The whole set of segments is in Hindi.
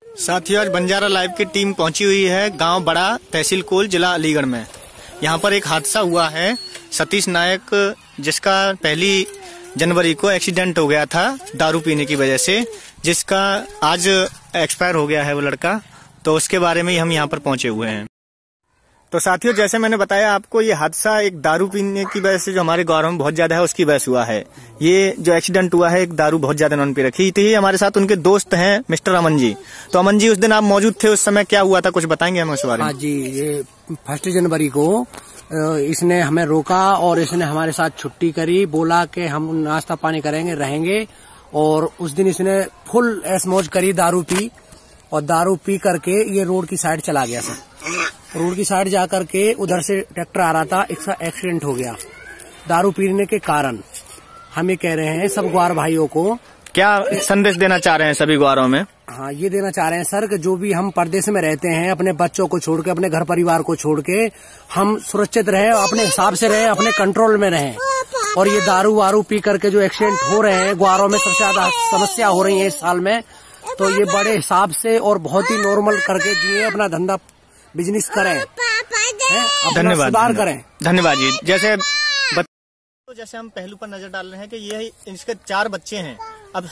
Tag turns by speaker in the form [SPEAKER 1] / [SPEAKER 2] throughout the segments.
[SPEAKER 1] साथियों, आज बंजारा लाइव की टीम पहुंची हुई है गांव बड़ा, तहसील कोल, जिला अलीगढ़ में। यहां पर एक हादसा हुआ है। सतीश नायक, जिसका 1 जनवरी को एक्सीडेंट हो गया था दारू पीने की वजह से, जिसका आज एक्सपायर हो गया है वो लड़का। तो उसके बारे में ही हम यहाँ पर पहुंचे हुए हैं। तो साथियों, जैसे मैंने बताया आपको, ये हादसा एक दारू पीने की वजह से जो हमारे गाँव में बहुत ज्यादा है उसकी वजह से हुआ है। ये जो एक्सीडेंट हुआ है, एक दारू बहुत ज्यादा इन्होंने पी रखी थी। हमारे साथ उनके दोस्त हैं मिस्टर अमन जी। तो अमन जी, उस दिन आप मौजूद थे, उस समय क्या हुआ था, कुछ बताएंगे हमें उस बारे में?
[SPEAKER 2] हाँ जी, ये 1 जनवरी को इसने हमें रोका और इसने हमारे साथ छुट्टी करी, बोला कि हम नाश्ता पानी करेंगे, रहेंगे। और उस दिन इसने फुल ऐश मौज करी, दारू पी, और दारू पी करके ये रोड की साइड चला गया सर। रोड की साइड जा करके उधर से ट्रैक्टर आ रहा था, इसका एक्सीडेंट हो गया दारू पीने के कारण। हम ये कह रहे हैं सब ग्वार भाइयों को,
[SPEAKER 1] क्या संदेश देना चाह रहे हैं सभी ग्वारों में?
[SPEAKER 2] हाँ, ये देना चाह रहे हैं सर कि जो भी हम परदेश में रहते हैं, अपने बच्चों को छोड़ के, अपने घर परिवार को छोड़ के, हम सुरक्षित रहें, अपने हिसाब से रहें, अपने कंट्रोल में रहें। और ये दारू वारू पी करके जो एक्सीडेंट हो रहे हैं, ग्वारों में सबसे ज्यादा समस्या हो रही है इस साल में। तो ये बड़े हिसाब से और बहुत ही नॉर्मल करके जिए, अपना धंधा बिजनेस करें,
[SPEAKER 1] धन्यवाद,
[SPEAKER 2] सुधार करें।
[SPEAKER 1] धन्यवाद जी। जैसे हम पहलू पर नजर डाल रहे हैं कि ये इसके 4 बच्चे हैं। अब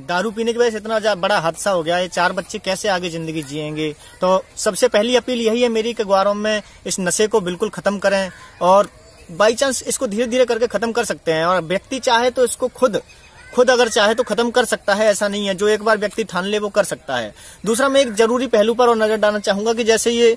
[SPEAKER 1] दारू पीने की वजह से इतना बड़ा हादसा हो गया है, 4 बच्चे कैसे आगे जिंदगी जिएंगे? तो सबसे पहली अपील यही है मेरी कि ग्वारों में इस नशे को बिल्कुल खत्म करें, और बाई चांस इसको धीरे धीरे करके खत्म कर सकते हैं। और व्यक्ति चाहे तो इसको खुद अगर चाहे तो खत्म कर सकता है, ऐसा नहीं है। जो एक बार व्यक्ति ठान ले वो कर सकता है। दूसरा, मैं एक जरूरी पहलू पर और नजर डालना चाहूंगा कि जैसे ये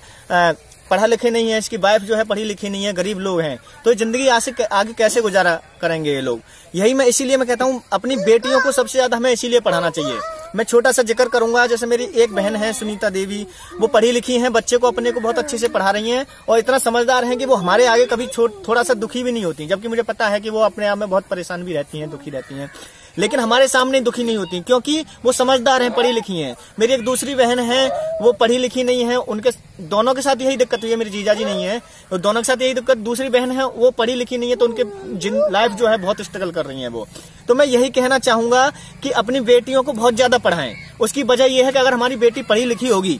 [SPEAKER 1] पढ़ा लिखे नहीं है, इसकी वाइफ जो है पढ़ी लिखी नहीं है, गरीब लोग हैं, तो जिंदगी आगे कैसे गुजारा करेंगे ये लोग? यही मैं इसीलिए मैं कहता हूँ, अपनी बेटियों को सबसे ज्यादा हमें इसीलिए पढ़ाना चाहिए। मैं छोटा सा जिक्र करूंगा, जैसे मेरी एक बहन है सुनीता देवी, वो पढ़ी लिखी हैं, बच्चे को अपने को बहुत अच्छे से पढ़ा रही हैं, और इतना समझदार हैं कि वो हमारे आगे कभी थोड़ा सा दुखी भी नहीं होती। जबकि मुझे पता है कि वो अपने आप में बहुत परेशान भी रहती हैं, दुखी रहती हैं, लेकिन हमारे सामने दुखी नहीं होती, क्योंकि वो समझदार हैं, पढ़ी लिखी हैं। मेरी एक दूसरी बहन है, वो पढ़ी लिखी नहीं है, उनके दोनों के साथ यही दिक्कत हुई है। मेरी जीजाजी नहीं है, तो दोनों के साथ यही दिक्कत। दूसरी बहन है, वो पढ़ी लिखी नहीं है, तो उनके लाइफ जो है बहुत स्ट्रगल कर रही है वो। तो मैं यही कहना चाहूंगा कि अपनी बेटियों को बहुत ज्यादा पढ़ाएं। उसकी वजह यह है कि अगर हमारी बेटी पढ़ी लिखी होगी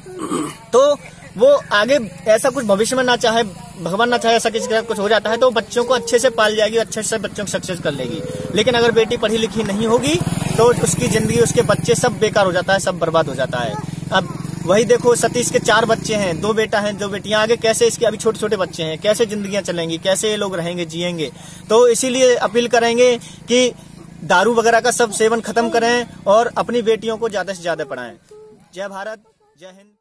[SPEAKER 1] तो वो आगे ऐसा कुछ भविष्य में ना चाहे, भगवान ना चाहे ऐसा किसी का कुछ हो जाता है, तो बच्चों को अच्छे से पाल जाएगी, अच्छे से बच्चों को सक्सेस कर लेगी। लेकिन अगर बेटी पढ़ी लिखी नहीं होगी तो उसकी जिंदगी, उसके बच्चे सब बेकार हो जाता है, सब बर्बाद हो जाता है। अब वही देखो, सतीश के 4 बच्चे हैं, 2 बेटा हैं, 2 बेटियां। आगे कैसे इसके अभी छोटे छोटे बच्चे हैं, कैसे जिंदगियां चलेंगी, कैसे ये लोग रहेंगे, जिएंगे? तो इसीलिए अपील करेंगे कि दारू वगैरह का सब सेवन खत्म करें और अपनी बेटियों को ज्यादा से ज्यादा पढ़ाएं। जय भारत, जय हिंद।